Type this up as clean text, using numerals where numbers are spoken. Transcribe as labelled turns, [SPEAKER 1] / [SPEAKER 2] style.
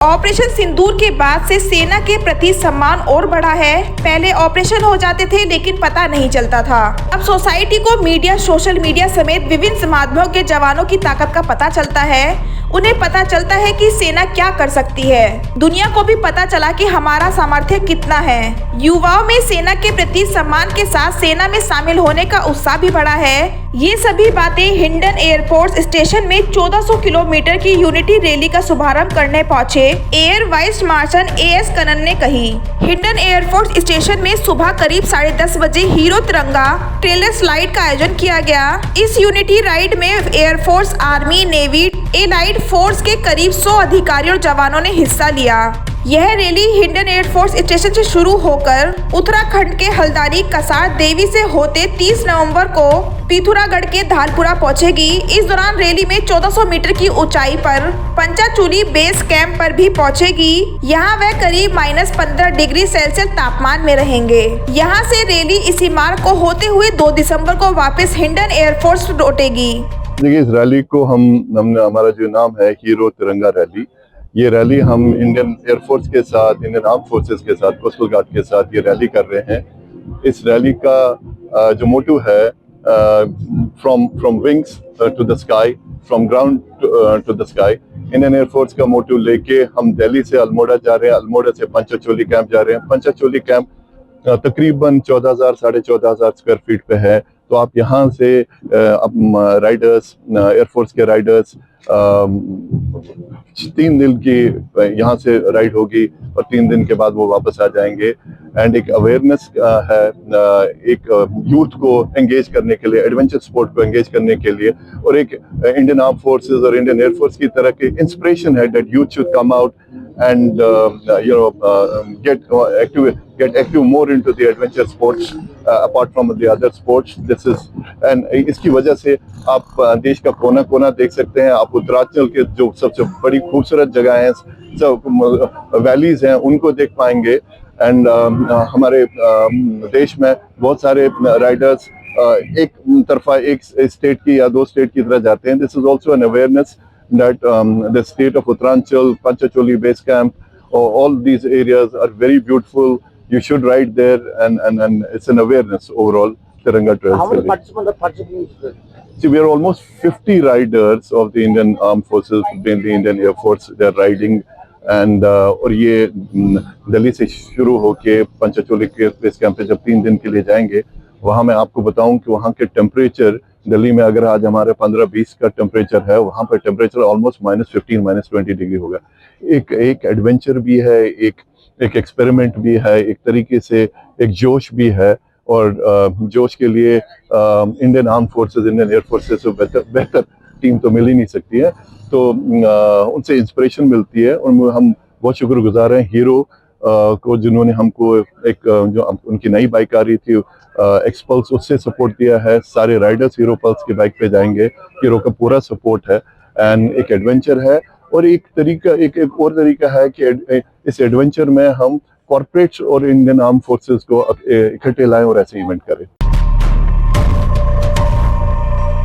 [SPEAKER 1] Operation सिंदूर के बाद से सेना के प्रति सम्मान और बढ़ा है। पहले ऑपरेशन हो जाते थे लेकिन पता नहीं चलता था। अब सोसाइटी को मीडिया, सोशल मीडिया समेत विभिन्न माध्यमों के जवानों की ताकत का पता चलता है। उन्हें पता चलता है कि सेना क्या कर सकती है। दुनिया को भी पता चला कि हमारा सामर्थ्य कितना है। युवाओं में सेना के प्रति सम्मान के साथ सेना में शामिल होने का उत्साह भी बढ़ा है। ये सभी बातें हिंडन एयरफोर्स स्टेशन में 1400 किलोमीटर की यूनिटी रैली का शुभारंभ करने पहुंचे air vice marshal AS Kanan ने कही। हिंडन एयरफोर्स स्टेशन में सुबह करीब 10:30 बजे हीरो तिरंगा ट्रेलर स्लाइड का आयोजन किया गया। इस यूनिटी राइड में air force, army, navy, allied force के करीब 100 अधिकारियों और जवानों ने हिस्सा लिया। यह रैली हिंडन एयरफोर्स स्टेशन से शुरू होकर उत्तराखंड के हल्द्वानी, कसार, देवी से होते 30 नवंबर को पिथौरागढ़ के धालपुरा पहुंचेगी। इस दौरान रैली में 1400 मीटर की ऊंचाई पर पंचाचूली बेस कैंप पर भी पहुंचेगी। यहां वह करीब -15 डिग्री सेल्सियस तापमान में रहेंगे। यहां से रैली इसी मार्ग को होते हुए 2 दिसंबर को वापस हिंडन एयरफोर्स लौटेगी।
[SPEAKER 2] देखिए, इस रैली को हमने हमारा जो नाम है हीरो तिरंगा रैली, ये रैली हम इंडियन एयरफोर्स के साथ, इंडियन आर्म फोर्सेस के साथ, कोस्टल गार्ड के साथ ये रैली कर रहे हैं। इस रैली का जो मोटो है from wings to the sky, from ground to the sky, Indian air force का मोटो लेके हम दिल्ली से अल्मोड़ा जा रहे हैं, अल्मोड़ा से पंचाचोली कैंप जा रहे हैं। पंचाचोली कैंप तकरीबन 14,000 साढ़े 14,000 स्क्वायर फीट पे है। तो आप यहाँ से राइडर्स, एयरफोर्स के राइडर्स 3 दिन की यहाँ से राइड होगी और 3 दिन के बाद वो वापस आ जाएंगे। एंड एक अवेयरनेस है, एक यूथ को एंगेज करने के लिए, एडवेंचर स्पोर्ट को एंगेज करने के लिए, और एक इंडियन आर्म फोर्सेस और इंडियन एयरफोर्स की तरह की इंस्पिरेशन है that youth should come out and get active more into the adventure sports apart from the other sports. This is and इसकी वजह से आप देश का कोना कोना देख सकते हैं। आप उत्तरांचल के जो सबसे बड़ी खूबसूरत जगह हैं, सब वैलीज हैं, उनको देख पाएंगे। एंड हमारे देश में बहुत सारे राइडर्स एक तरफा एक स्टेट की या 2 स्टेट की तरह जाते हैं। This is also an awareness that the state of Uttaranchal, Panchacholi base camp, all these areas are very beautiful. You should ride there, and it's an awareness overall. Tiranga Trail.
[SPEAKER 3] How many participants are participating?
[SPEAKER 2] See, we are almost 50 riders of the Indian Armed Forces, mainly Indian Air Force. They are riding, and और ये दिल्ली से शुरू होके पंचाचोली के base camp पे जब 3 दिन के लिए जाएंगे, वहाँ मैं आपको बताऊं कि वहाँ के टेम्परेचर, दिल्ली में अगर आज हमारे 15-20 का टेम्परेचर है, वहाँ पर टेम्परेचर ऑलमोस्ट -15 -20 डिग्री होगा। एक एडवेंचर भी है, एक एक्सपेरिमेंट भी है, एक तरीके से एक जोश भी है। और जोश के लिए Indian arm forces, Indian air forces से बेहतर टीम तो मिल ही नहीं सकती है। तो उनसे इंस्पिरेशन मिलती है और हम बहुत शुक्रगुजार हैं हीरो को, जिन्होंने हमको एक जो उनकी नई बाइक आ रही थी एक्सपल्स, उससे सपोर्ट दिया है। सारे राइडर्स हीरो पल्स की बाइक पे जाएंगे। हीरो का पूरा सपोर्ट है एंड एक एडवेंचर है। और एक और तरीका है कि इस एडवेंचर में हम कॉर्पोरेट्स और इंडियन आर्म फोर्सेस को इकट्ठे लाएं और ऐसे इवेंट करें।